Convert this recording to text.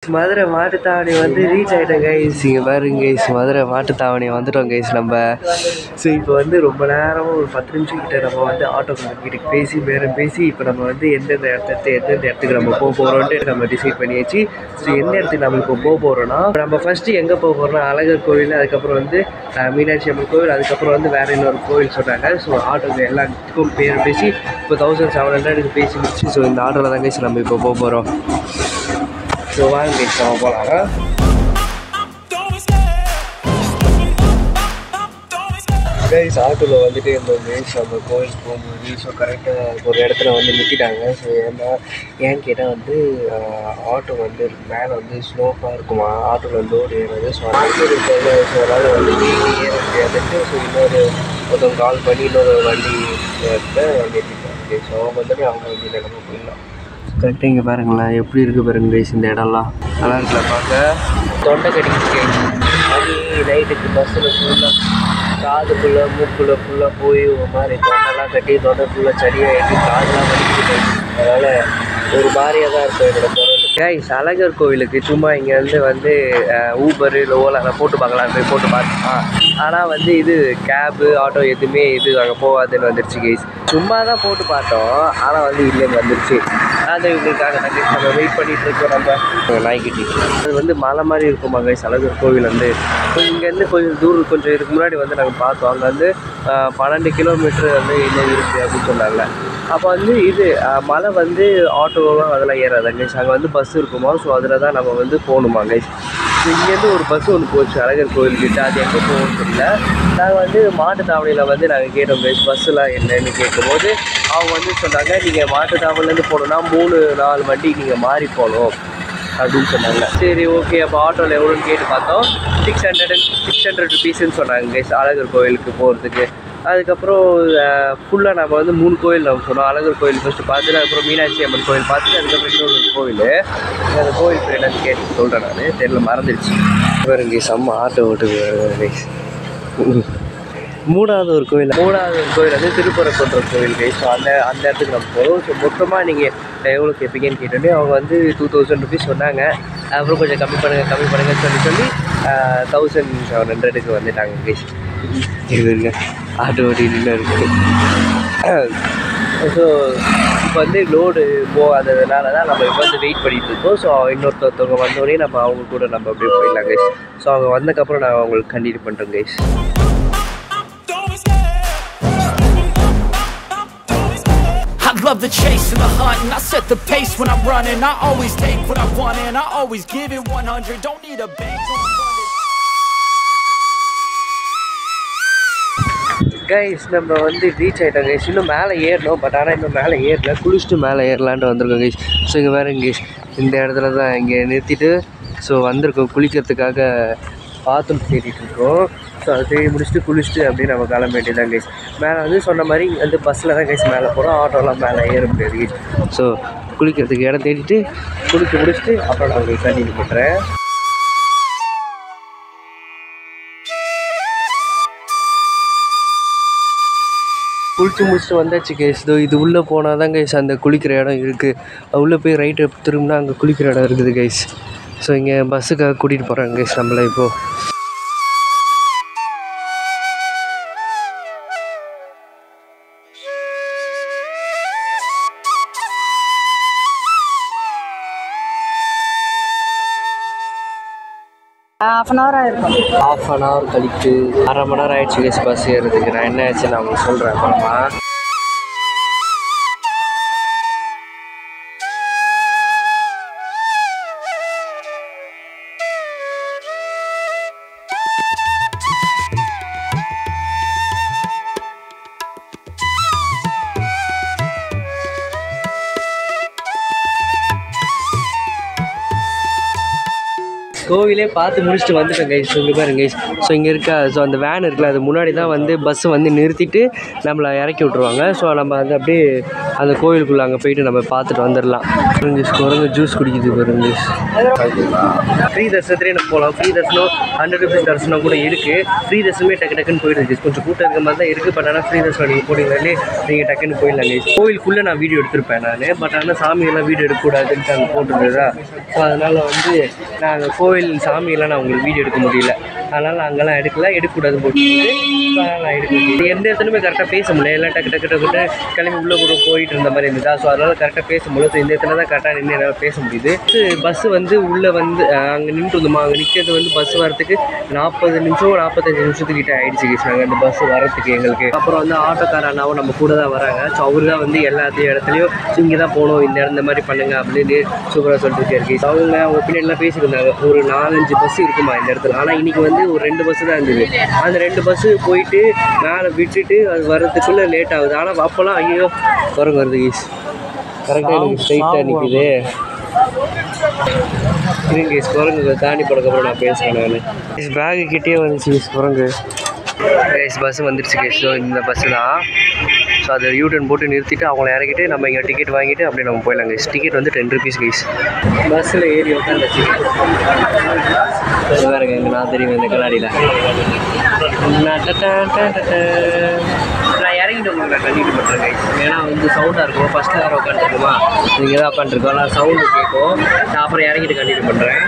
மதுரை மாட்டுத்தாவணி வந்து ரீச் ஆகிட்டோம் கைஸ். இங்கே பாருங்க கைஸ், மதுரை மாட்டுத்தாவணி வந்துட்டோம் கைஸ் நம்ம. ஸோ இப்போ வந்து ரொம்ப நேரமாக ஒரு 10 நிமிஷம் கிட்ட நம்ம வந்து ஆட்டோக்காரர்கிட்ட பேசி இப்போ நம்ம வந்து எந்தெந்த இடத்துக்கு நம்ம போக போகிறோன்ட்டு நம்ம டிசைட் பண்ணியாச்சு. ஸோ எந்த இடத்துக்கு நம்ம இப்போ போக போகிறோன்னா, நம்ம ஃபஸ்ட்டு எங்கே போக போகிறோம்னா அழகர் கோவில், அதுக்கப்புறம் வந்து மீனாட்சி அம்மன் கோவில், அதுக்கப்புறம் வந்து வேறு இன்னொரு கோவில் சொன்னாங்க. ஸோ ஆட்டோக்கு எல்லாத்துக்கும் பேசி இப்போ 1700 பேசி முடிச்சு. ஸோ இந்த ஆட்டோவில் தான் கைஸ் நம்ம இப்போ போக போகிறோம். ஸோ வாங்க கைஸ் நம்ம போகலாம். கைஸ் ஆட்டோவில் வந்துட்டு இருந்தோம் கைஸ். நம்ம கோயிலுக்கு போகும்போது ஸோ கரெக்டாக ஒரு இடத்துல வந்து நிறுத்திட்டாங்க. ஸோ ஏன்னு கேட்டால் வந்து ஆட்டோ வந்து மேலே வந்து ஸ்லோப்பாக இருக்குமா, ஆட்டோவில் லோடு ஏறது. ஸோ அந்த இருக்காது. ஸோ அதனால் வந்து ஏற முடியாதுன்ட்டு ஸோ ஒருத்தவங்க கால் பண்ணி இன்னொரு வண்டி நிறுத்திட்டாங்க. ஸோ அவங்க வந்துட்டு அவங்க வண்டியில் நம்ம போயிடலாம். கரெக்டாக இங்கே பாருங்களேன் எப்படி இருக்குது பாருங்க கைஸ். இந்த இடம்லாம் நல்லா இருக்குல்ல பார்க்க. தொண்டை கட்டிக்கிட்டு அது நைட்டுக்கு பஸ்ஸில் ஃபுல்லாக காதுக்குள்ளே மூக்குள்ளே ஃபுல்லாக போய் ஒரு மாதிரி தொண்டெல்லாம் கட்டி தொண்டை ஃபுல்லாக சரியாகிட்டு காதெல்லாம் வலிக்கிட்டு. அதனால் ஒரு மாதிரியாக தான் இருக்கும் என்னோடய குரல். கைஸ் அழகர் கோவிலுக்கு சும்மா இங்கேருந்து வந்து ஊபர் இல்லை ஓலாவில் போட்டு பார்க்கலாம், போய் போட்டு பார்த்துக்கலாம். ஆனால் வந்து இது கேபு ஆட்டோ எதுவுமே அங்கே போகாதுன்னு வந்துருச்சு கைஸ். சும்மா தான் போட்டு பார்த்தோம், ஆனால் வந்து இல்லைன்னு வந்துருச்சு. அந்த இவங்களுக்காக நம்ம வெயிட் பண்ணிகிட்டு இருக்கோம். நம்ம நாய்க்குட்டி அது வந்து மலை மாதிரி இருக்குமா கைஸ் அழகர் கோவில் வந்து. இங்கேருந்து கொஞ்சம் தூரம் கொஞ்சம் இதுக்கு முன்னாடி வந்து நாங்கள் பார்த்தோம். அங்கே வந்து 12 கிலோமீட்டர் வந்து இன்னும் இருக்குது அப்படின்னு சொன்னாங்க. அப்போ வந்து இது மலை வந்து ஆட்டோவெல்லாம் அதெல்லாம் ஏறாது கைஸ். அங்கே வந்து பஸ் இருக்குமா. ஸோ அதில் தான் நம்ம வந்து போகணுமா கைஸ். ஸோ இங்கேருந்து ஒரு பஸ் ஒன்று போச்சு அழகர் கோவில்கிட்ட. அது எங்கே போகணும்னு தெரியல. நாங்கள் வந்து மாட்டுத்தாவணியில் வந்து நாங்கள் கேட்டோம் கைஸ் பஸ்ஸெலாம் என்னன்னு கேட்கும்போது அவங்க வந்து சொன்னாங்க, நீங்கள் மாட்டுத்தாவணிலேருந்து போகணுன்னா 3-4 வண்டி நீங்கள் மாறி போகணும் அப்படின்னு சொன்னாங்க. சரி ஓகே, அப்போ ஆட்டோவில் எவ்வளோன்னு கேட்டு பார்த்தோம். 600 ருபீஸ்ன்னு சொன்னாங்க கைஸ் அழகர் கோவிலுக்கு போகிறதுக்கு. அதுக்கப்புறம் ஃபுல்லாக நம்ம வந்து 3 கோவில் நம்ம சொன்னோம். அழகர் கோவில் ஃபஸ்ட்டு பார்த்துட்டு, அதுக்கப்புறம் மீனாட்சி அம்மன் கோவில் பார்த்துட்டு, அதுக்கப்புறம் இன்னொரு கோவில். அந்த கோவில் பேர் என்னன்னு கேட்டு சொல்கிறேன் நான், தெரியல மறந்துடுச்சு. பாருங்க செம்ம ஆட்டோ ஓட்டுது கைஸ். மூணாவது ஒரு கோவில் வந்து திருப்பரங்குன்ற கோவில் கைஸ். ஸோ அந்த இடத்துக்கு நம்ம போகிறோம். ஸோ மொத்தமாக நீங்கள் எவ்வளோ கேட்பீங்கன்னு கேட்டோன்னே அவங்க வந்து 2000 ருபீஸ் சொன்னாங்க. அப்புறம் கொஞ்சம் கம்மி பண்ணுங்கன்னு சொல்லி 1700க்கு வந்துட்டாங்க கைஸ். இதுங்க ஆட்டோ ஓட்டின்னு இருக்குது. ஸோ இப்போ வந்து லோடு போகாததுனால தான் நம்ம இப்போ வந்து வெயிட் பண்ணிகிட்டு இருக்கோம். ஸோ இன்னொருத்தவங்க வந்தோடனே நம்ம அவங்க கூட நம்ம அப்படியே போயிடலாம் கைஸ். ஸோ அவங்க வந்ததுக்கப்புறம் நான் அவங்களுக்கு கண்டினியூ பண்ணுறேன் guys. I love the chase and the hunt, and I set the pace when I'm running. I always take what I want and I always give it 100. Don't need a bank, don't fund it. Guys நம்ம வந்து reach ஆகிட்டோம் guys. இன்னும் மேலே ஏறணும், but ஆனால் இன்னும் மேலே ஏறல. குளிச்சுட்டு மேலே ஏறலான்ட்டு வந்திருக்கோம் கைஸ். ஸோ இங்கே வேறு கைஸ் இந்த இடத்துல தான் இங்கே நிறுத்திட்டு ஸோ வந்திருக்கோம் குளிக்கிறதுக்காக. பாத்ரூம் தேடிட்டு இருக்கோம். ஸோ அதை தேடி முடிச்சுட்டு குளிச்சுட்டு அப்படியே நம்ம கிளம்ப வேண்டியதான் கைஸ். மேலே வந்து சொன்ன மாதிரி வந்து பஸ்ஸில் தான் கைஸ் மேலே போகிறோம். ஆட்டோலாம் மேலே ஏற முடியாது கைஸ். ஸோ குளிக்கிறதுக்கு இடம் தேடிட்டு குளிக்க முடிச்சுட்டு அப்புறம் நான் உங்களுக்கு கண்டினியூ பண்ணுறேன். குளிச்சு முடிச்சுட்டு வந்தாச்சு கைஸ். இது உள்ளே போனால் தான் கைஸ் அந்த குளிக்கிற இடம் இருக்குது. உள்ளே போய் ரைட்டு திரும்பினா அங்கே குளிக்கிற இடம் இருக்குது கைஸ். ஸோ இங்கே பஸ்ஸுக்காக கூட்டிகிட்டு போகிறாங்க கைஸ் நம்மளை இப்போது. ½ hour ஆகிருக்கும். ½ hour கழித்து 1/2 மணி நேரம் ஆகிடுச்சு கைஸ் பஸ் ஏறுறதுக்கு. நான் என்ன ஆச்சு நான் உங்களுக்கு சொல்கிறேன் அப்புறமா. கோவிலே பார்த்து முடிச்சுட்டு வந்துட்டேன் கைஸ். இங்கே பாருங்க கைஸ். ஸோ இங்கே இருக்க ஸோ அந்த வேன் இருக்குல்ல அது முன்னாடி தான் வந்து பஸ்ஸு வந்து நிறுத்திட்டு நம்மளை இறக்கி விட்ருவாங்க. ஸோ நம்ம அது அப்படியே அந்த கோவிலுக்குள்ளே அங்கே போயிட்டு நம்ம பார்த்துட்டு வந்துடலாம். குரங்கு ஜூஸ் குடிக்குது பாருங்க. ஃப்ரீ தர்சனத்துலேயே நம்ம போகலாம். ஃப்ரீ தர்சனம் 100 rupees தர்சனம் கூட இருக்குது. ஃப்ரீ தர்சனமே டக்குன்னு போயிடுது. கொஞ்சம் கூட்டம் இருக்க மாதிரி தான் இருக்குது. பட் ஆனால் ஃப்ரீ தர்சனம் நீங்கள் போனீங்களே நீங்கள் டக்குன்னு போயிடலாம் கைஸ். கோவிலுக்குள்ளே நான் வீடியோ எடுத்திருப்பேன் நான். பட் ஆனால் சாமியெல்லாம் வீடியோ எடுக்கக்கூடாதுன்ட்டு அங்கே போட்டுருந்ததா. ஸோ அதனால் வந்து நான் அந்த கோவில் சாமியெல்லாம் நான் உங்களுக்கு வீடியோ எடுக்க முடியல. அதனால் அங்கெல்லாம் எடுக்கக்கூடாதுன்னு போட்டு அதனால் நான் எடுக்க முடியல. எந்த இடத்துலையுமே கரெக்டாக பேச முடியல. எல்லாம் டக்கு கிளம்பி உள்ளே கூட போயிட்டு இருந்த மாதிரி இருந்ததா. ஸோ அதனால் கரெக்டாக பேச முடியல. ஸோ இந்த இடத்துல தான் கரெக்டாக நின்று என்னால் பேச முடியுது. பஸ்ஸு வந்து உள்ளே வந்து அங்கே நின்று இருந்தோமா, அங்கே நிற்கிறது வந்து பஸ் வரத்துக்கு 40 நிமிஷம் 45 நிமிஷத்துக்கிட்ட ஆகிடுச்சு கைஸ். நாங்கள் அந்த பஸ் வரத்துக்கு எங்களுக்கு. அப்புறம் வந்து ஆட்டோக்கார அண்ணாவும் நம்ம கூட தான் வராங்க. ஸோ அவரு தான் வந்து எல்லாத்தையும் இடத்துலையும் இங்கே தான் போகணும், இந்த இடம் இந்த மாதிரி பண்ணுங்க அப்படின்னு சூப்பராக சொல்லிட்டு இருக்கேன். அவங்க பின்னாடிலாம் பேசியிருந்தாங்க. ஒரு 4-5 பஸ் இருக்குமா இந்த இடத்துல. ஆனால் இன்றைக்கி வந்து ஒரு 2 பஸ்ஸு தான் இருந்தது. அந்த 2 பஸ்ஸு போயிட்டு மேலே விட்டுட்டு அது வர்றதுக்குள்ளே லேட் ஆகுது. ஆனால் அப்போல்லாம் ஐயோ குரங்கு வருது கைஸ். கரெக்டாக எனக்கு ஸ்ட்ரைட்டாக நிற்கிது. இருங்க கைஸ், குரங்கு தாண்டி போனதுக்கப்புறம் நான் பேசுகிறேன். நான் பேகு கிட்டே வந்துச்சு கைஸ் குரங்கு. கைஸ் பஸ்ஸு வந்துடுச்சு கைஸ். ஸோ இந்த பஸ்ஸு தான். ஸோ அதை யூட்டன் போட்டு நிறுத்திட்டு அவங்கள இறக்கிட்டு நம்ம இங்கே டிக்கெட் வாங்கிட்டு அப்படியே நம்ம போயிடலாம் கைஸ். டிக்கெட் வந்து 10 rupees கைஸ். பஸ்ஸில் ஏறி உட்காந்துச்சு வேறுங்க. எங்கே நான் தெரியும் இந்த கண்ணாடியில் நான் இறங்கிட்டு உங்களுக்கு நான் கண்டினியூ பண்ணுறேன் கைஸ். ஏன்னா வந்து சவுண்டாக இருக்கும். ஃபஸ்ட்டு வேறு உட்காந்துருக்குமா, நீங்கள் தான் உட்காந்துருக்கோம். நான் சவுண்டு கேட்கும். நான் அப்புறம் இறங்கிட்டு கண்டினியூ பண்ணுறேன்.